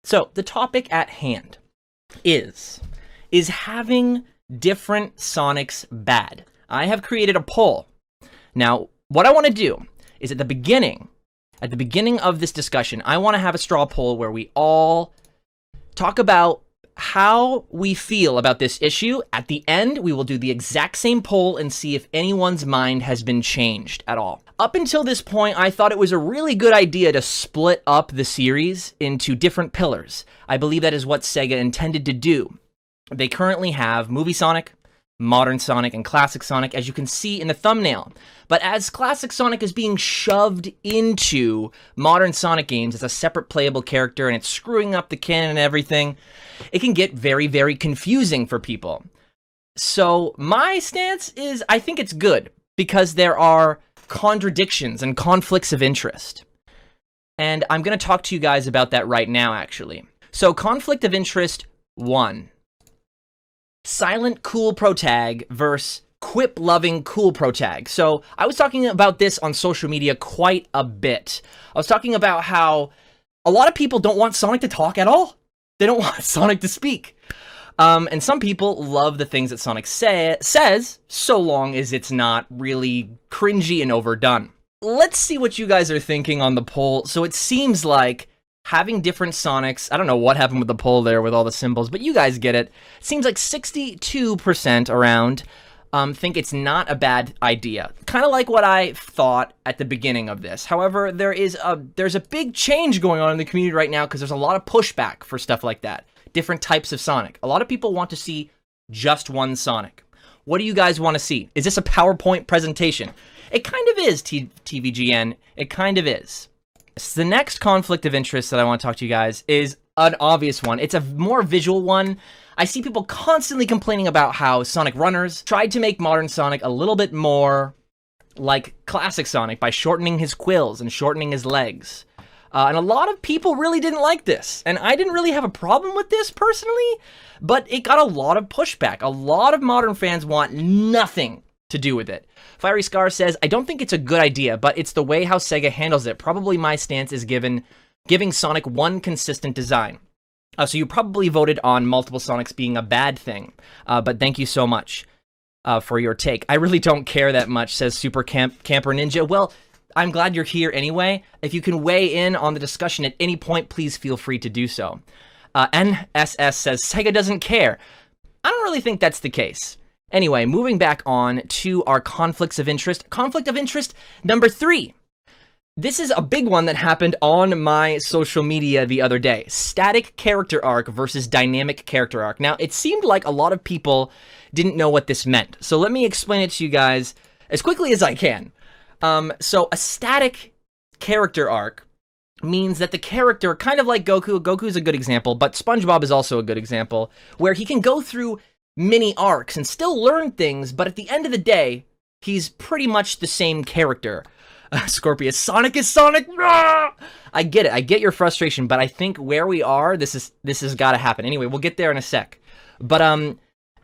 So the topic at hand is having different Sonics bad? I have created a poll. Now, what I want to do is at the beginning of this discussion, I want to have a straw poll where we all talk about how we feel about this issue. At the end, we will do the exact same poll and see if anyone's mind has been changed at all. Up until this point, I thought it was a really good idea to split up the series into different pillars. I believe that is what Sega intended to do. They currently have Movie Sonic, Modern Sonic, and Classic Sonic, as you can see in the thumbnail. But as Classic Sonic is being shoved into Modern Sonic games as a separate playable character and it's screwing up the canon and everything, it can get very, very confusing for people. So my stance is I think it's good because there are contradictions and conflicts of interest. And I'm going to talk to you guys about that right now, actually. So conflict of interest 1. Silent cool protag versus quip-loving cool protag. So I was talking about this on social media quite a bit. I was talking about how a lot of people don't want Sonic to talk at all. They don't want Sonic to speak. And some people love the things that Sonic says, so long as it's not really cringy and overdone. Let's see what you guys are thinking on the poll. So it seems like having different Sonics, I don't know what happened with the poll there with all the symbols, but you guys get it. It seems like 62% around think it's not a bad idea. Kind of like what I thought at the beginning of this. However, there's a big change going on in the community right now because there's a lot of pushback for stuff like that. Different types of Sonic. A lot of people want to see just one Sonic. What do you guys want to see? Is this a PowerPoint presentation? It kind of is, TVGN. It kind of is. So the next conflict of interest that I want to talk to you guys is an obvious one. It's a more visual one. I see people constantly complaining about how Sonic Runners tried to make modern Sonic a little bit more like classic Sonic by shortening his quills and shortening his legs. And a lot of people really didn't like this. And I didn't really have a problem with this personally, but it got a lot of pushback. A lot of modern fans want nothing to do with it. Fiery Scar says, I don't think it's a good idea, but it's the way how Sega handles it. Probably my stance is giving Sonic one consistent design. So you probably voted on multiple Sonics being a bad thing, but thank you so much for your take. I really don't care that much, says Super Camper Ninja. Well, I'm glad you're here anyway. If you can weigh in on the discussion at any point, please feel free to do so. NSS says, Sega doesn't care. I don't really think that's the case. Anyway, moving back on to our conflicts of interest. Conflict of interest number 3. This is a big one that happened on my social media the other day. Static character arc versus dynamic character arc. Now, it seemed like a lot of people didn't know what this meant. So let me explain it to you guys as quickly as I can. So a static character arc means that the character, kind of like Goku's a good example, but SpongeBob is also a good example, where he can go through mini arcs and still learn things, but at the end of the day, he's pretty much the same character. Scorpius, Sonic is Sonic. Rah! I get it. I get your frustration, but I think where we are, this has got to happen. Anyway, we'll get there in a sec. But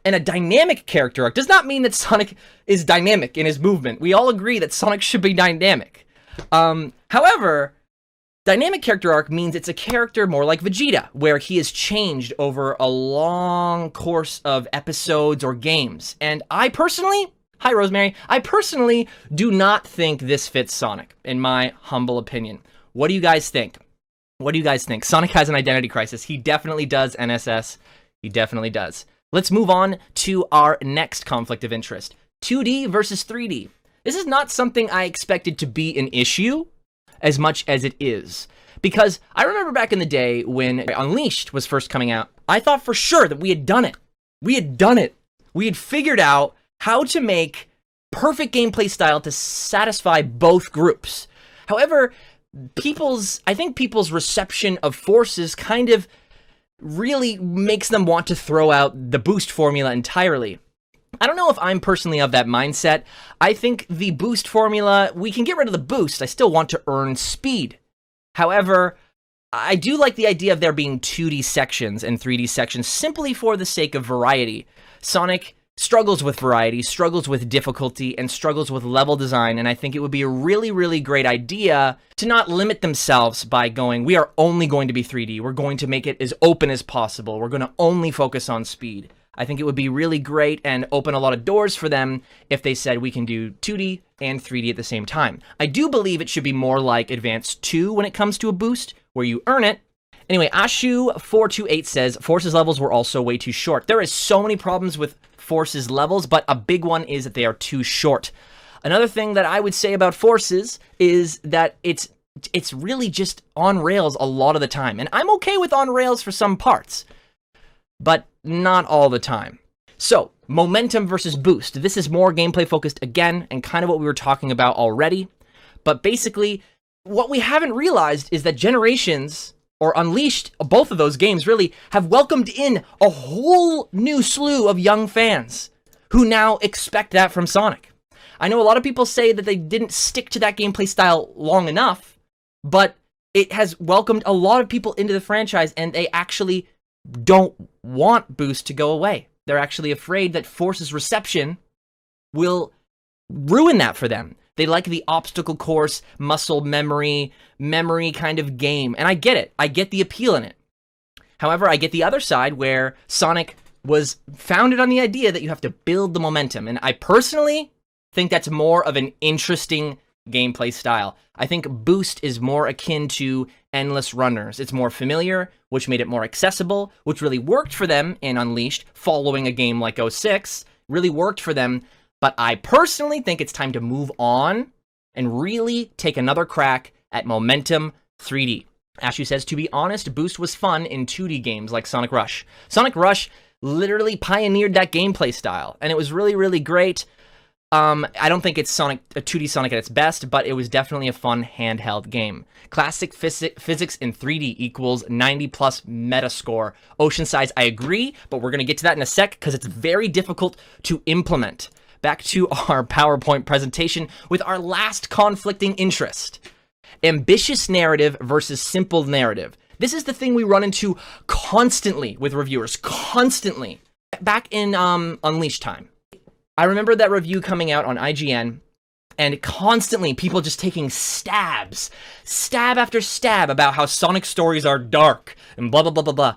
and a dynamic character arc does not mean that Sonic is dynamic in his movement. We all agree that Sonic should be dynamic. However, dynamic character arc means it's a character more like Vegeta, where he is changed over a long course of episodes or games. And I personally, hi Rosemary, I personally do not think this fits Sonic, in my humble opinion. What do you guys think? What do you guys think? Sonic has an identity crisis. He definitely does, NSS. He definitely does. Let's move on to our next conflict of interest. 2D versus 3D. This is not something I expected to be an issue as much as it is. Because I remember back in the day when Unleashed was first coming out, I thought for sure that we had done it. We had done it. We had figured out how to make perfect gameplay style to satisfy both groups. However, I think people's reception of forces kind of really makes them want to throw out the boost formula entirely. I don't know if I'm personally of that mindset. I think the boost formula, we can get rid of the boost. I still want to earn speed. However, I do like the idea of there being 2D sections and 3D sections simply for the sake of variety. Sonic struggles with variety, struggles with difficulty, and struggles with level design. And I think it would be a really, really great idea to not limit themselves by going, we are only going to be 3D. We're going to make it as open as possible. We're going to only focus on speed. I think it would be really great and open a lot of doors for them if they said we can do 2D and 3D at the same time. I do believe it should be more like Advanced 2 when it comes to a boost, where you earn it. Anyway, Ashu428 says, Force's levels were also way too short. There is so many problems with Force's levels, but a big one is that they are too short. Another thing that I would say about Force's is that it's really just on rails a lot of the time. And I'm okay with on rails for some parts, but not all the time. So, momentum versus boost. This is more gameplay focused again, and kind of what we were talking about already. But basically, what we haven't realized is that Generations, or Unleashed, both of those games really, have welcomed in a whole new slew of young fans who now expect that from Sonic. I know a lot of people say that they didn't stick to that gameplay style long enough, but it has welcomed a lot of people into the franchise, and they actually don't want Boost to go away. They're actually afraid that Force's reception will ruin that for them. They like the obstacle course, muscle memory kind of game. And I get it. I get the appeal in it. However, I get the other side where Sonic was founded on the idea that you have to build the momentum. And I personally think that's more of an interesting gameplay style. I think Boost is more akin to Endless Runners. It's more familiar, which made it more accessible, which really worked for them in Unleashed, following a game like 06, really worked for them. But I personally think it's time to move on and really take another crack at Momentum 3D. Ashu says, to be honest, Boost was fun in 2D games like Sonic Rush. Sonic Rush literally pioneered that gameplay style, and it was really, really great. I don't think it's a 2D Sonic at its best, but it was definitely a fun handheld game. Classic physics in 3D equals 90 plus Metascore. Oceanside's, I agree, but we're going to get to that in a sec because it's very difficult to implement. Back to our PowerPoint presentation with our last conflicting interest. Ambitious narrative versus simple narrative. This is the thing we run into constantly with reviewers, constantly. Back in Unleashed time, I remember that review coming out on IGN, and constantly people just taking stab after stab about how Sonic stories are dark and blah, blah, blah, blah, blah.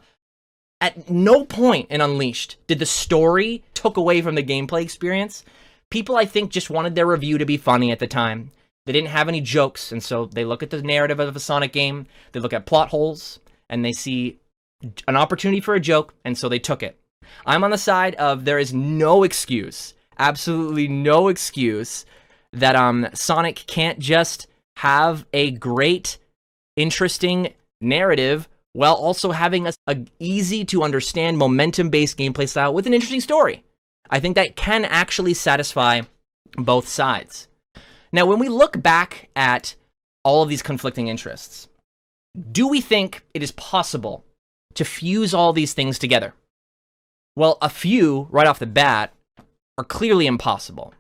At no point in Unleashed did the story took away from the gameplay experience. People, I think, just wanted their review to be funny at the time. They didn't have any jokes, and so they look at the narrative of a Sonic game, they look at plot holes, and they see an opportunity for a joke, and so they took it. I'm on the side of there is no excuse, absolutely no excuse, that Sonic can't just have a great, interesting narrative while also having a easy-to-understand, momentum-based gameplay style with an interesting story. I think that can actually satisfy both sides. Now, when we look back at all of these conflicting interests, do we think it is possible to fuse all these things together? Well, a few, right off the bat, are clearly impossible.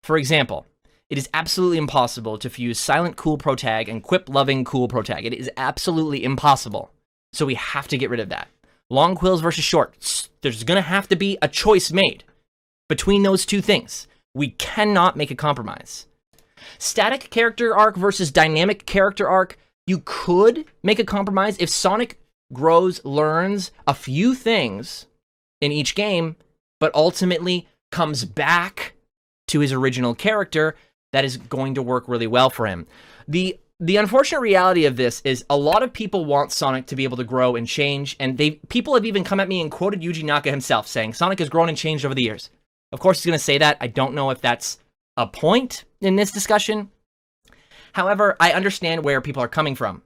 For example, it is absolutely impossible to fuse silent cool protag and quip-loving cool protag. It is absolutely impossible. So we have to get rid of that. Long quills versus short. There's going to have to be a choice made between those two things. We cannot make a compromise. Static character arc versus dynamic character arc. You could make a compromise if Sonic learns a few things in each game, but ultimately comes back to his original character. That is going to work really well for him. The unfortunate reality of this is a lot of people want Sonic to be able to grow and change, and people have even come at me and quoted Yuji Naka himself, saying Sonic has grown and changed over the years. Of course, he's going to say that. I don't know if that's a point in this discussion. However, I understand where people are coming from.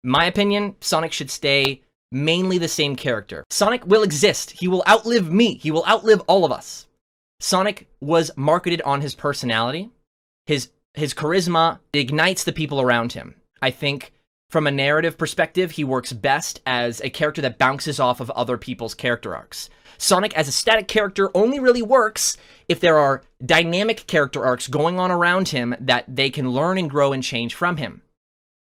In my opinion, Sonic should stay mainly the same character. Sonic will exist. He will outlive me. He will outlive all of us. Sonic was marketed on his personality. His charisma ignites the people around him. I think from a narrative perspective, he works best as a character that bounces off of other people's character arcs. Sonic as a static character only really works if there are dynamic character arcs going on around him that they can learn and grow and change from him.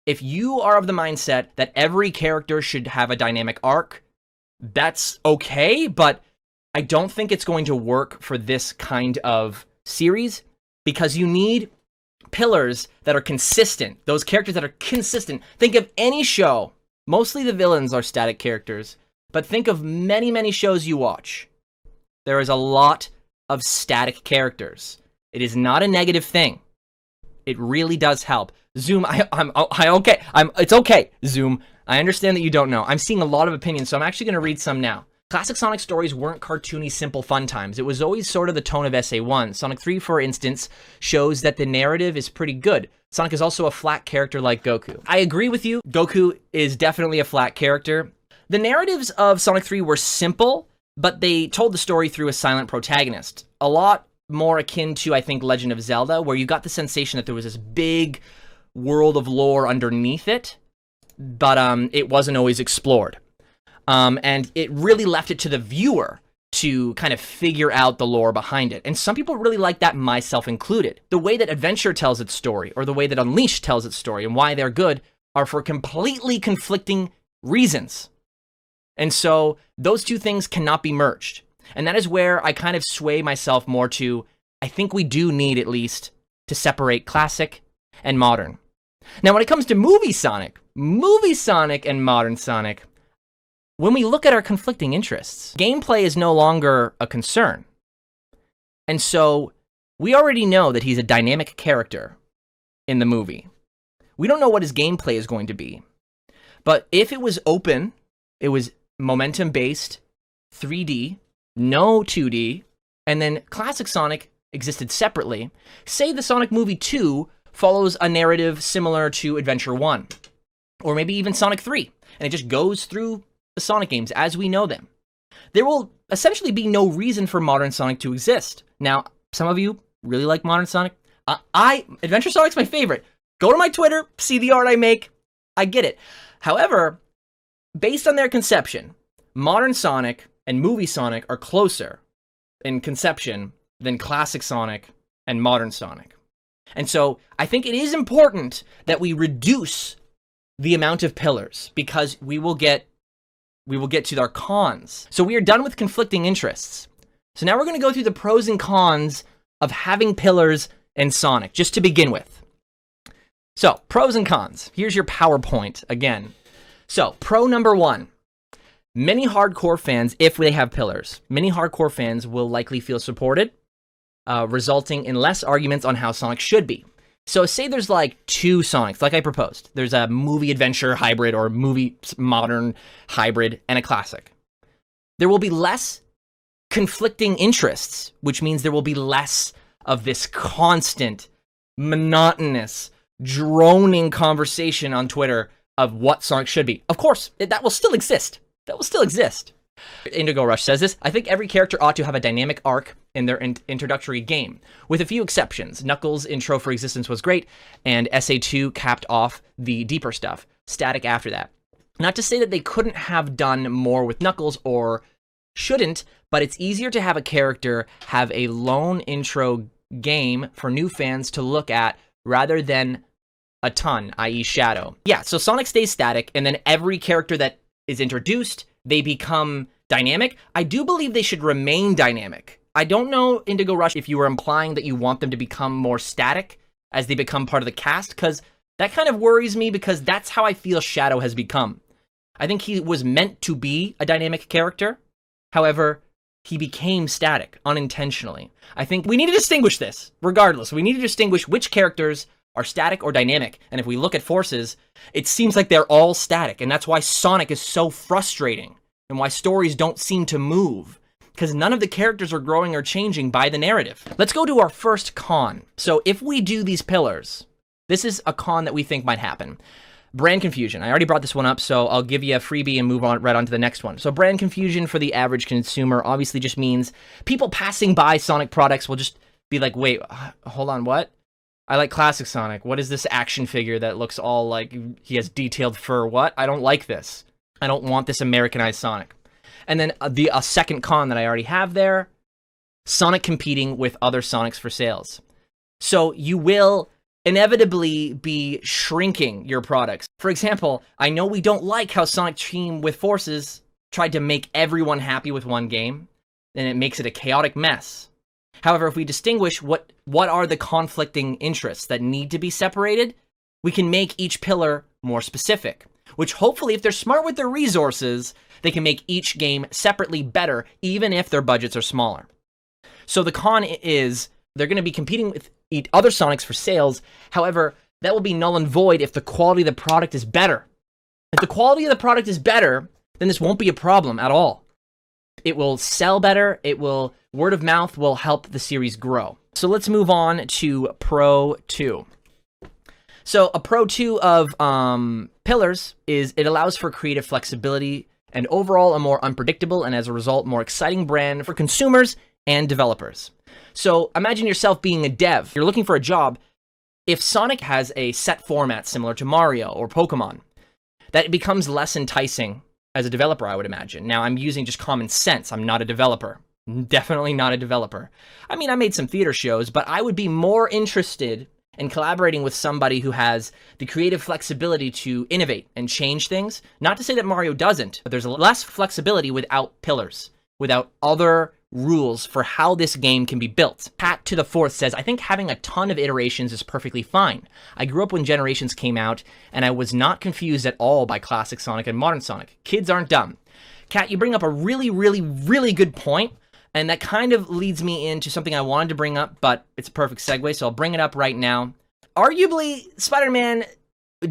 If you are of the mindset that every character should have a dynamic arc, that's okay, but I don't think it's going to work for this kind of series because you need pillars that are consistent. Those characters that are consistent. Think of any show. Mostly the villains are static characters, but think of many, many shows you watch. There is a lot of static characters. It is not a negative thing. It really does help. Zoom, it's okay, Zoom. I understand that you don't know. I'm seeing a lot of opinions, so I'm actually going to read some now. Classic Sonic stories weren't cartoony, simple fun times. It was always sort of the tone of SA1. Sonic 3, for instance, shows that the narrative is pretty good. Sonic is also a flat character like Goku. I agree with you. Goku is definitely a flat character. The narratives of Sonic 3 were simple, but they told the story through a silent protagonist. A lot more akin to, I think, Legend of Zelda, where you got the sensation that there was this big world of lore underneath it, but it wasn't always explored. And it really left it to the viewer to kind of figure out the lore behind it. And some people really like that, myself included. The way that Adventure tells its story, or the way that Unleashed tells its story, and why they're good, are for completely conflicting reasons. And so those two things cannot be merged. And that is where I kind of sway myself more to, I think we do need at least to separate classic and modern. Now, when it comes to movie Sonic and modern Sonic, when we look at our conflicting interests, gameplay is no longer a concern. And so we already know that he's a dynamic character in the movie. We don't know what his gameplay is going to be. But if it was open, it was momentum-based, 3D, no 2D, and then classic Sonic existed separately, say the Sonic movie 2 follows a narrative similar to Adventure 1, or maybe even Sonic 3, and it just goes through the Sonic games as we know them. There will essentially be no reason for modern Sonic to exist. Now, some of you really like modern Sonic. Adventure Sonic's my favorite. Go to my Twitter, see the art I make. I get it. However, based on their conception, modern Sonic and movie Sonic are closer in conception than classic Sonic and modern Sonic. And so I think it is important that we reduce the amount of pillars, because we will get to our cons. So we are done with conflicting interests. So now we're going to go through the pros and cons of having pillars in Sonic, just to begin with. So, pros and cons. Here's your PowerPoint again. So, pro number 1. Many hardcore fans, if they have pillars, many hardcore fans will likely feel supported, resulting in less arguments on how Sonic should be. So say there's like 2 Sonics, like I proposed. There's a movie adventure hybrid or movie modern hybrid and a classic. There will be less conflicting interests, which means there will be less of this constant, monotonous, droning conversation on Twitter of what Sonic should be. Of course, that will still exist. That will still exist. Indigo Rush says this: I think every character ought to have a dynamic arc in their introductory game, with a few exceptions. Knuckles' intro for Existence was great, and SA2 capped off the deeper stuff. Static after that. Not to say that they couldn't have done more with Knuckles, or shouldn't, but it's easier to have a character have a lone intro game for new fans to look at, rather than a ton, i.e. Shadow. Yeah, so Sonic stays static, and then every character that is introduced, they become dynamic. I do believe they should remain dynamic. I don't know, Indigo Rush, if you were implying that you want them to become more static as they become part of the cast, because that kind of worries me, because that's how I feel Shadow has become. I think he was meant to be a dynamic character. However, he became static unintentionally. I think we need to distinguish this. Regardless, we need to distinguish which characters are static or dynamic. And if we look at Forces, it seems like they're all static. And that's why Sonic is so frustrating, and why stories don't seem to move, because none of the characters are growing or changing by the narrative. Let's go to our first con. So if we do these pillars, this is a con that we think might happen. Brand confusion. I already brought this one up, so I'll give you a freebie and move on right on to the next one. So brand confusion for the average consumer obviously just means people passing by Sonic products will just be like, wait, hold on, what? I like classic Sonic. What is this action figure that looks all like he has detailed fur? What? I don't like this. I don't want this Americanized Sonic. And then a second con that I already have there, Sonic competing with other Sonics for sales. So you will inevitably be shrinking your products. For example, I know we don't like how Sonic Team with Forces tried to make everyone happy with one game, then it makes it a chaotic mess. However, if we distinguish what are the conflicting interests that need to be separated, we can make each pillar more specific, which hopefully, if they're smart with their resources, they can make each game separately better, even if their budgets are smaller. So the con is they're going to be competing with other Sonics for sales. However, that will be null and void if the quality of the product is better. If the quality of the product is better, then this won't be a problem at all. It will sell better. Word of mouth will help the series grow. So let's move on to Pro 2. So a Pro 2 of pillars is it allows for creative flexibility and overall a more unpredictable and as a result more exciting brand for consumers and developers. So imagine yourself being a dev. You're looking for a job. If Sonic has a set format similar to Mario or Pokemon, that it becomes less enticing as a developer, I would imagine. Now, I'm using just common sense. I'm not a developer. Definitely not a developer. I mean, I made some theater shows, but I would be more interested in collaborating with somebody who has the creative flexibility to innovate and change things. Not to say that Mario doesn't, but there's less flexibility without pillars, without other rules for how this game can be built. Pat to the Fourth says, I think having a ton of iterations is perfectly fine. I grew up when Generations came out, and I was not confused at all by classic Sonic and modern Sonic. Kids aren't dumb. Kat, you bring up a really, really, really good point, and that kind of leads me into something I wanted to bring up, but it's a perfect segue, so I'll bring it up right now. Arguably, Spider-Man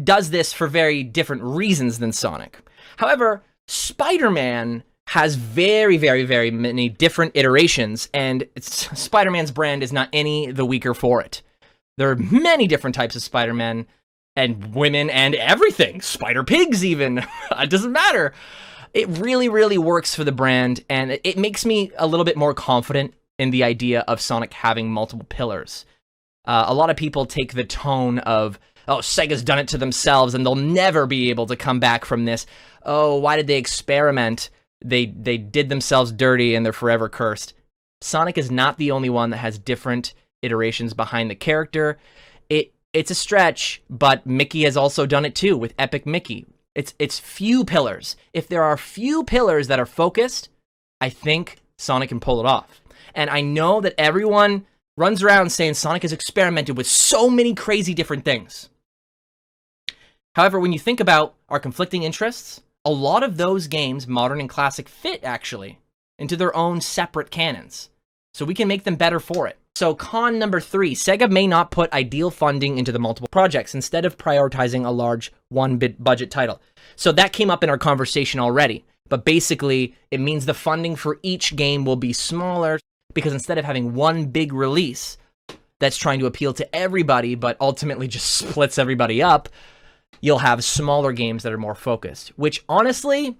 does this for very different reasons than Sonic. However, Spider-Man has very, very, very many different iterations, and Spider-Man's brand is not any the weaker for it. There are many different types of Spider-Man and women and everything. Spider-Pigs even. It doesn't matter. It really, really works for the brand, and it makes me a little bit more confident in the idea of Sonic having multiple pillars. A lot of people take the tone of, oh, Sega's done it to themselves, and they'll never be able to come back from this. Oh, why did they experiment? They did themselves dirty and they're forever cursed. Sonic is not the only one that has different iterations behind the character. It's a stretch, but Mickey has also done it too with Epic Mickey. It's few pillars. If there are few pillars that are focused, I think Sonic can pull it off. And I know that everyone runs around saying Sonic has experimented with so many crazy different things. However, when you think about our conflicting interests, a lot of those games, modern and classic, fit actually into their own separate canons. So we can make them better for it. So con number 3, Sega may not put ideal funding into the multiple projects instead of prioritizing a large one-bit budget title. So that came up in our conversation already. But basically, it means the funding for each game will be smaller because instead of having one big release that's trying to appeal to everybody but ultimately just splits everybody up, you'll have smaller games that are more focused, which honestly,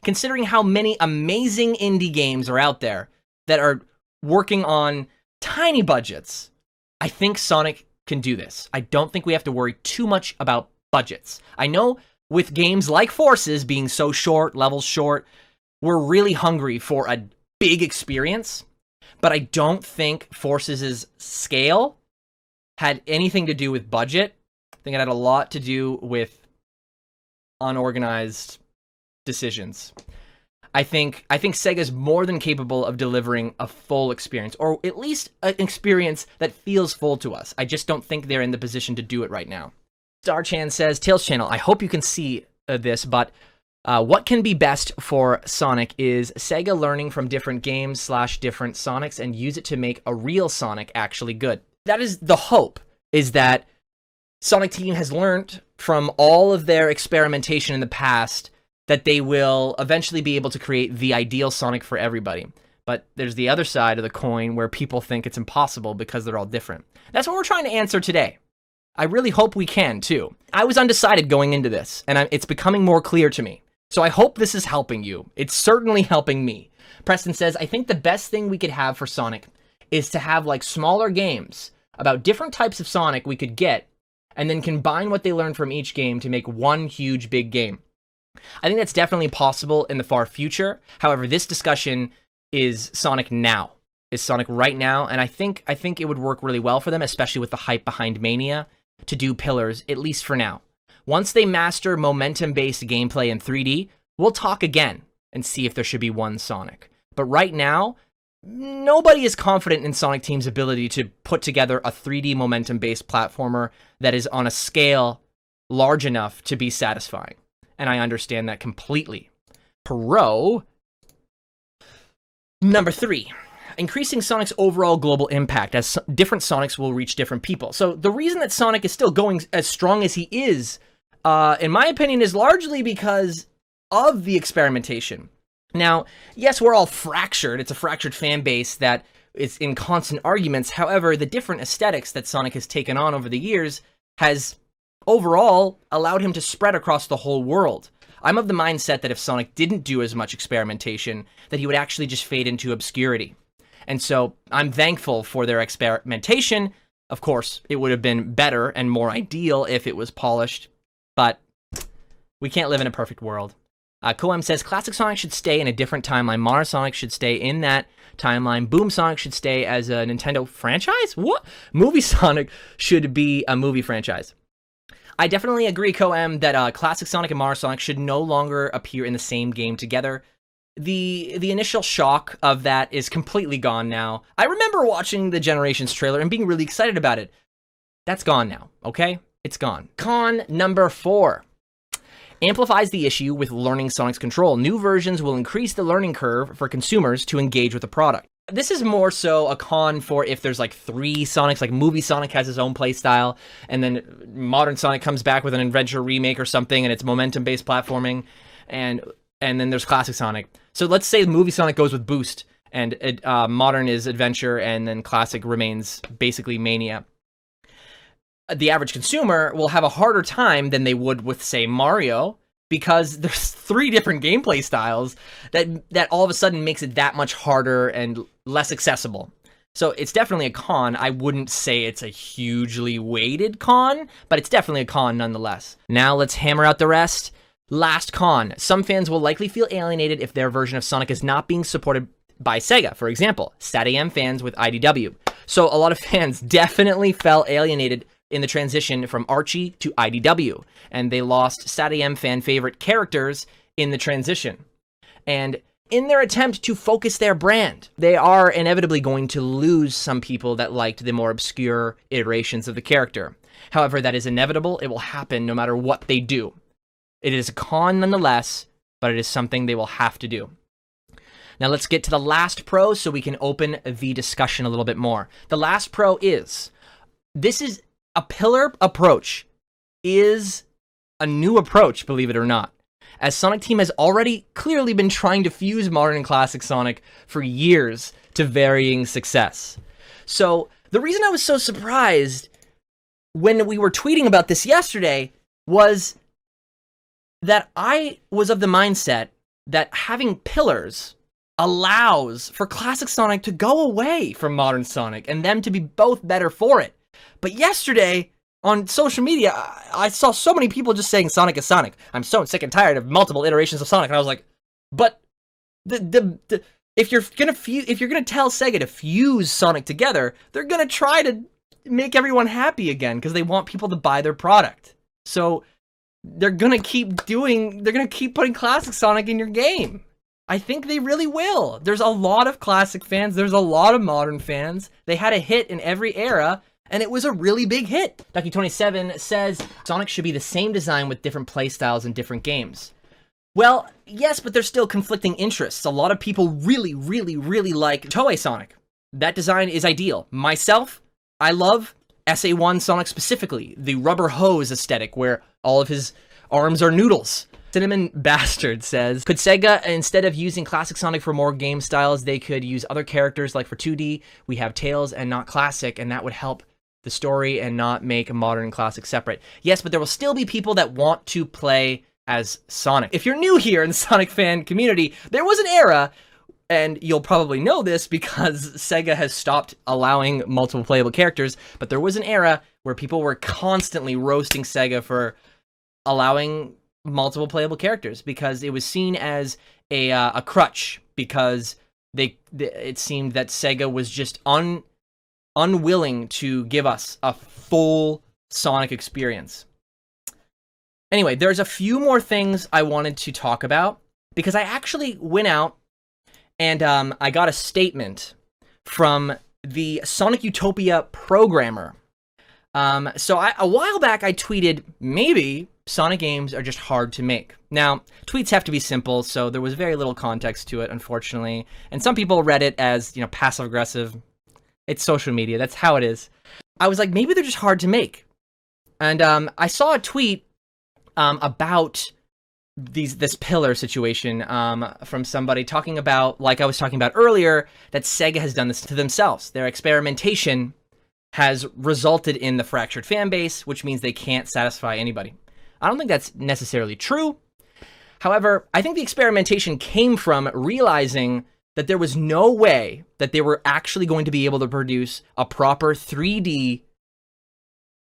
considering how many amazing indie games are out there that are working on tiny budgets, I think Sonic can do this. I don't think we have to worry too much about budgets. I know with games like Forces being so short, levels short, we're really hungry for a big experience, but I don't think Forces' scale had anything to do with budget. I think it had a lot to do with unorganized decisions. I think Sega's more than capable of delivering a full experience, or at least an experience that feels full to us. I just don't think they're in the position to do it right now. Starchan says, Tails Channel, I hope you can see this, but what can be best for Sonic is Sega learning from different games / different Sonics and use it to make a real Sonic actually good. That is the hope, is that Sonic Team has learned from all of their experimentation in the past that they will eventually be able to create the ideal Sonic for everybody. But there's the other side of the coin where people think it's impossible because they're all different. That's what we're trying to answer today. I really hope we can, too. I was undecided going into this, and it's becoming more clear to me. So I hope this is helping you. It's certainly helping me. Preston says, I think the best thing we could have for Sonic is to have like smaller games about different types of Sonic we could get, and then combine what they learned from each game to make one huge big game. I think that's definitely possible in the far future. However, this discussion is Sonic now. Is Sonic right now, and I think it would work really well for them, especially with the hype behind Mania, to do pillars, at least for now. Once they master momentum-based gameplay in 3D, we'll talk again and see if there should be one Sonic. But right now, nobody is confident in Sonic Team's ability to put together a 3D momentum-based platformer that is on a scale large enough to be satisfying. And I understand that completely. Pro number 3. Increasing Sonic's overall global impact, as different Sonics will reach different people. So the reason that Sonic is still going as strong as he is, in my opinion, is largely because of the experimentation. Now, yes, we're all fractured. It's a fractured fan base that is in constant arguments. However, the different aesthetics that Sonic has taken on over the years has overall allowed him to spread across the whole world. I'm of the mindset that if Sonic didn't do as much experimentation, that he would actually just fade into obscurity. And so I'm thankful for their experimentation. Of course, it would have been better and more ideal if it was polished, but we can't live in a perfect world. Coem says, Classic Sonic should stay in a different timeline. Modern Sonic should stay in that timeline. Boom Sonic should stay as a Nintendo franchise? What? Movie Sonic should be a movie franchise. I definitely agree, Coem, that Classic Sonic and Modern Sonic should no longer appear in the same game together. The initial shock of that is completely gone now. I remember watching the Generations trailer and being really excited about it. That's gone now, okay? It's gone. Con number 4. Amplifies the issue with learning Sonic's control. New versions will increase the learning curve for consumers to engage with the product. This is more so a con for if there's like 3 Sonics, like Movie Sonic has his own playstyle, and then Modern Sonic comes back with an adventure remake or something, and it's momentum-based platforming, and then there's Classic Sonic. So let's say Movie Sonic goes with Boost, and Modern is Adventure, and then Classic remains basically Mania. The average consumer will have a harder time than they would with, say, Mario, because there's 3 different gameplay styles that all of a sudden makes it that much harder and less accessible. So it's definitely a con. I wouldn't say it's a hugely weighted con, but it's definitely a con nonetheless. Now let's hammer out the rest. Last con. Some fans will likely feel alienated if their version of Sonic is not being supported by Sega. For example, SatAM fans with IDW. So a lot of fans definitely felt alienated in the transition from Archie to IDW, and they lost SatAM fan favorite characters in the transition. And in their attempt to focus their brand, they are inevitably going to lose some people that liked the more obscure iterations of the character. However, that is inevitable. It will happen no matter what they do. It is a con nonetheless, but it is something they will have to do. Now let's get to the last pro so we can open the discussion a little bit more. The last pro is, this is a pillar approach, is a new approach, believe it or not. As Sonic Team has already clearly been trying to fuse Modern and Classic Sonic for years to varying success. So the reason I was so surprised when we were tweeting about this yesterday was that I was of the mindset that having pillars allows for Classic Sonic to go away from Modern Sonic and them to be both better for it. But yesterday, on social media, I saw so many people just saying Sonic is Sonic. I'm so sick and tired of multiple iterations of Sonic. And I was like, but if you're gonna tell Sega to fuse Sonic together, they're gonna try to make everyone happy again because they want people to buy their product. So they're gonna keep putting Classic Sonic in your game. I think they really will. There's a lot of Classic fans. There's a lot of Modern fans. They had a hit in every era, and it was a really big hit. Ducky27 says, Sonic should be the same design with different playstyles in different games. Well, yes, but there's still conflicting interests. A lot of people really, really, really like Toei Sonic. That design is ideal. Myself, I love SA1 Sonic specifically, the rubber hose aesthetic where all of his arms are noodles. Cinnamon Bastard says, could Sega, instead of using Classic Sonic for more game styles, they could use other characters, like for 2D, we have Tails and not Classic, and that would help the story and not make Modern and Classic separate. Yes, but there will still be people that want to play as Sonic. If you're new here in the Sonic fan community, there was an era, and you'll probably know this because Sega has stopped allowing multiple playable characters, but there was an era where people were constantly roasting Sega for allowing multiple playable characters because it was seen as a crutch, because it seemed that Sega was just unwilling to give us a full Sonic experience. Anyway, there's a few more things I wanted to talk about because I actually went out And I got a statement from the Sonic Utopia programmer. So a while back, I tweeted, maybe Sonic games are just hard to make. Now, tweets have to be simple, so there was very little context to it, unfortunately. And some people read it as, passive-aggressive. It's social media. That's how it is. I was like, maybe they're just hard to make. And I saw a tweet about this pillar situation from somebody talking about, like I was talking about earlier, that Sega has done this to themselves. Their experimentation has resulted in the fractured fan base, which means they can't satisfy anybody. I don't think that's necessarily true. However, I think the experimentation came from realizing that there was no way that they were actually going to be able to produce a proper 3D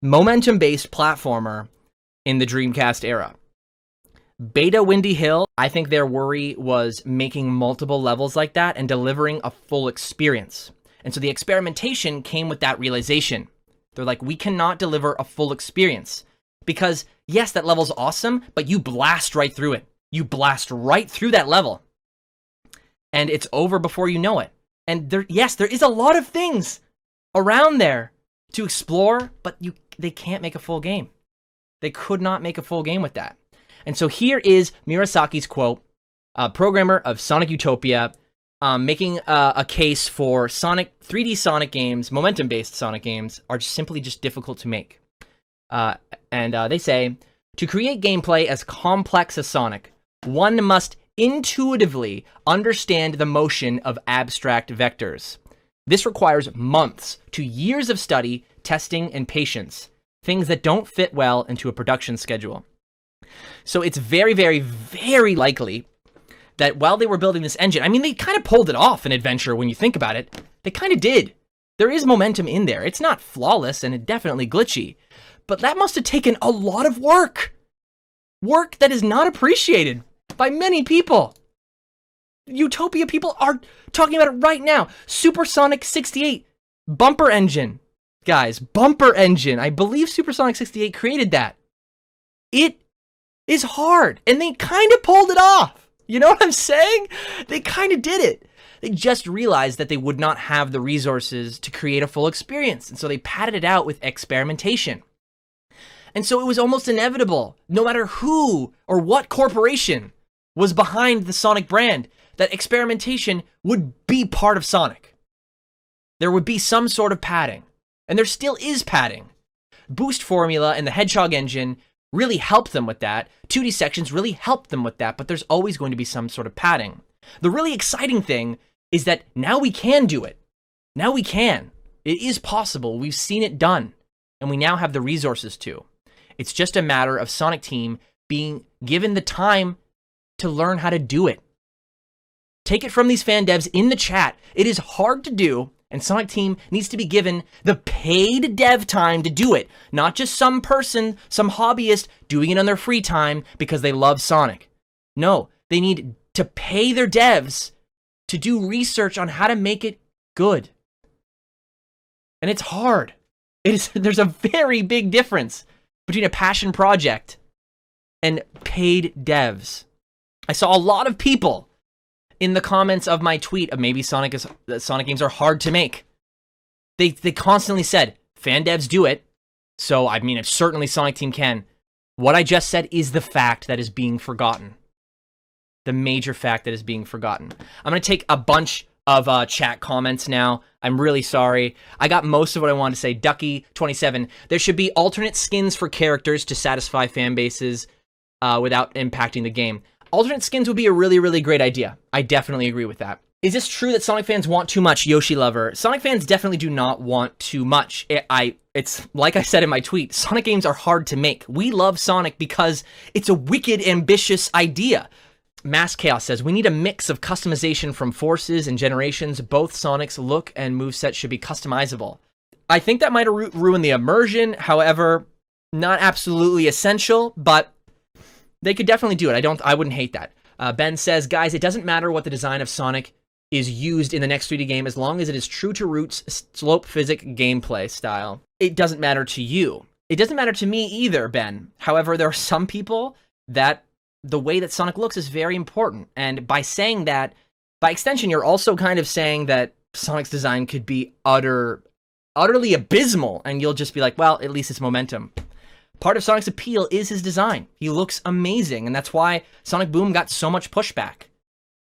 momentum-based platformer in the Dreamcast era. Beta Windy Hill, I think their worry was making multiple levels like that and delivering a full experience. And so the experimentation came with that realization. They're like, we cannot deliver a full experience because, yes, that level's awesome, but you blast right through it. You blast right through that level. And it's over before you know it. And there is a lot of things around there to explore, but they can't make a full game. They could not make a full game with that. And so here is Murasaki's quote, programmer of Sonic Utopia, making a case for 3D Sonic games, momentum-based Sonic games, are simply just difficult to make. And they say, to create gameplay as complex as Sonic, one must intuitively understand the motion of abstract vectors. This requires months to years of study, testing, and patience, things that don't fit well into a production schedule. So it's very, very, very likely that while they were building this engine, I mean, they kind of pulled it off in Adventure when you think about it. They kind of did. There is momentum in there. It's not flawless and it's definitely glitchy, but that must have taken a lot of work. Work that is not appreciated by many people. Utopia people are talking about it right now. Supersonic 68 bumper engine. Guys, bumper engine. I believe Supersonic 68 created that. It is hard, and they kind of pulled it off. You know what I'm saying? They kind of did it. They just realized that they would not have the resources to create a full experience, and so they padded it out with experimentation. And so it was almost inevitable, no matter who or what corporation was behind the Sonic brand, that experimentation would be part of Sonic. There would be some sort of padding, and there still is padding. Boost formula and the Hedgehog engine really helped them with that. 2D sections really helped them with that, but there's always going to be some sort of padding. The really exciting thing is that now we can do it. Now we can. It is possible. We've seen it done, and we now have the resources to. It's just a matter of Sonic Team being given the time to learn how to do it. Take it from these fan devs in the chat. It is hard to do, and Sonic Team needs to be given the paid dev time to do it. Not just some person, some hobbyist doing it on their free time because they love Sonic. No, they need to pay their devs to do research on how to make it good. And it's hard. There's a very big difference between a passion project and paid devs. I saw a lot of people in the comments of my tweet of maybe Sonic games are hard to make. They constantly said, fan devs do it. So, I mean, if certainly Sonic Team can. What I just said is the fact that is being forgotten. The major fact that is being forgotten. I'm going to take a bunch of chat comments now. I'm really sorry. I got most of what I wanted to say. Ducky27. There should be alternate skins for characters to satisfy fan bases without impacting the game. Alternate skins would be a really, really great idea. I definitely agree with that. Is this true that Sonic fans want too much, Yoshi Lover? Sonic fans definitely do not want too much. It's like I said in my tweet, Sonic games are hard to make. We love Sonic because it's a wicked, ambitious idea. Mass Chaos says, we need a mix of customization from forces and generations. Both Sonic's look and moveset should be customizable. I think that might ruin the immersion. However, not absolutely essential, but they could definitely do it. I wouldn't hate that. Ben says, guys, it doesn't matter what the design of Sonic is used in the next 3D game as long as it is true to Roots' slope physics gameplay style. It doesn't matter to you. It doesn't matter to me either, Ben. However, there are some people that the way that Sonic looks is very important. And by saying that, By extension, you're also kind of saying that Sonic's design could be utterly abysmal, and you'll just be like, well, at least it's momentum. Part of Sonic's appeal is his design. He looks amazing, and that's why Sonic Boom got so much pushback,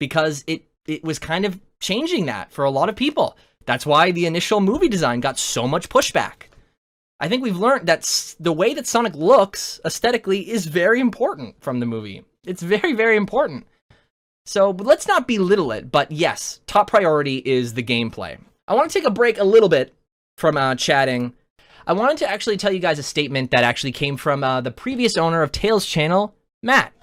because it was kind of changing that for a lot of people. That's why the initial movie design got so much pushback. I think we've learned that the way that Sonic looks aesthetically is very important from the movie. It's very, very important. So let's not belittle it, but yes, top priority is the gameplay. I want to take a break a little bit from chatting. I wanted to actually tell you guys a statement that actually came from the previous owner of Tails channel, Matt.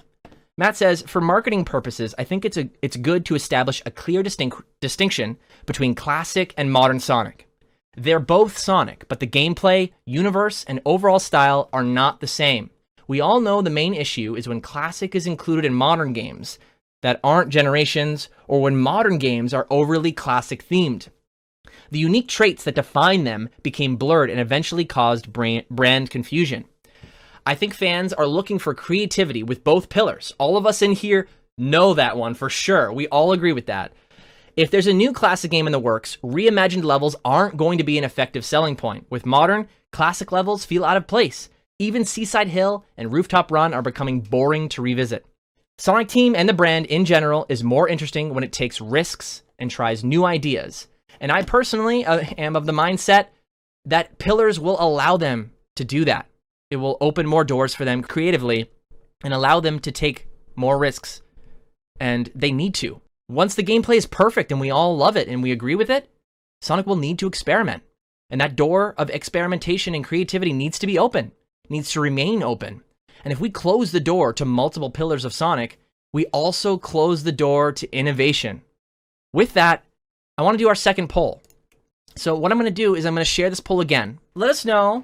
Matt says, for marketing purposes, I think it's good to establish a clear distinction between classic and modern Sonic. They're both Sonic, but the gameplay, universe, and overall style are not the same. We all know the main issue is when classic is included in modern games that aren't generations, or when modern games are overly classic themed. The unique traits that define them became blurred and eventually caused brand confusion. I think fans are looking for creativity with both pillars. All of us in here know that one for sure. We all agree with that. If there's a new classic game in the works, reimagined levels aren't going to be an effective selling point. With modern, classic levels feel out of place. Even Seaside Hill and Rooftop Run are becoming boring to revisit. Sonic Team and the brand in general is more interesting when it takes risks and tries new ideas. And I personally am of the mindset that pillars will allow them to do that. It will open more doors for them creatively and allow them to take more risks. And they need to. Once the gameplay is perfect and we all love it and we agree with it, Sonic will need to experiment. And that door of experimentation and creativity needs to be open, needs to remain open. And if we close the door to multiple pillars of Sonic, we also close the door to innovation. With that, I want to do our second poll. So what I'm going to do is I'm going to share this poll again. Let us know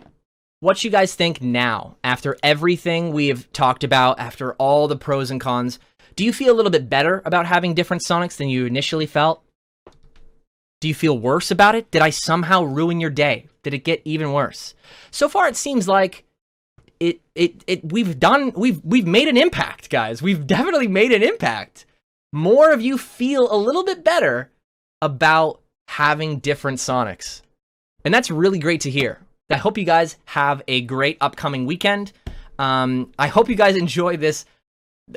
what you guys think now, after everything we have talked about, after all the pros and cons. Do you feel a little bit better about having different Sonics than you initially felt? Do you feel worse about it? Did I somehow ruin your day? Did it get even worse? So far, it seems like we've made an impact, guys. We've definitely made an impact. More of you feel a little bit better about having different Sonics. And that's really great to hear. I hope you guys have a great upcoming weekend. I hope you guys enjoy this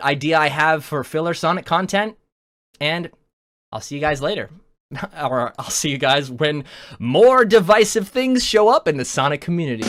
idea I have for filler Sonic content. And I'll see you guys later. Or I'll see you guys when more divisive things show up in the Sonic community.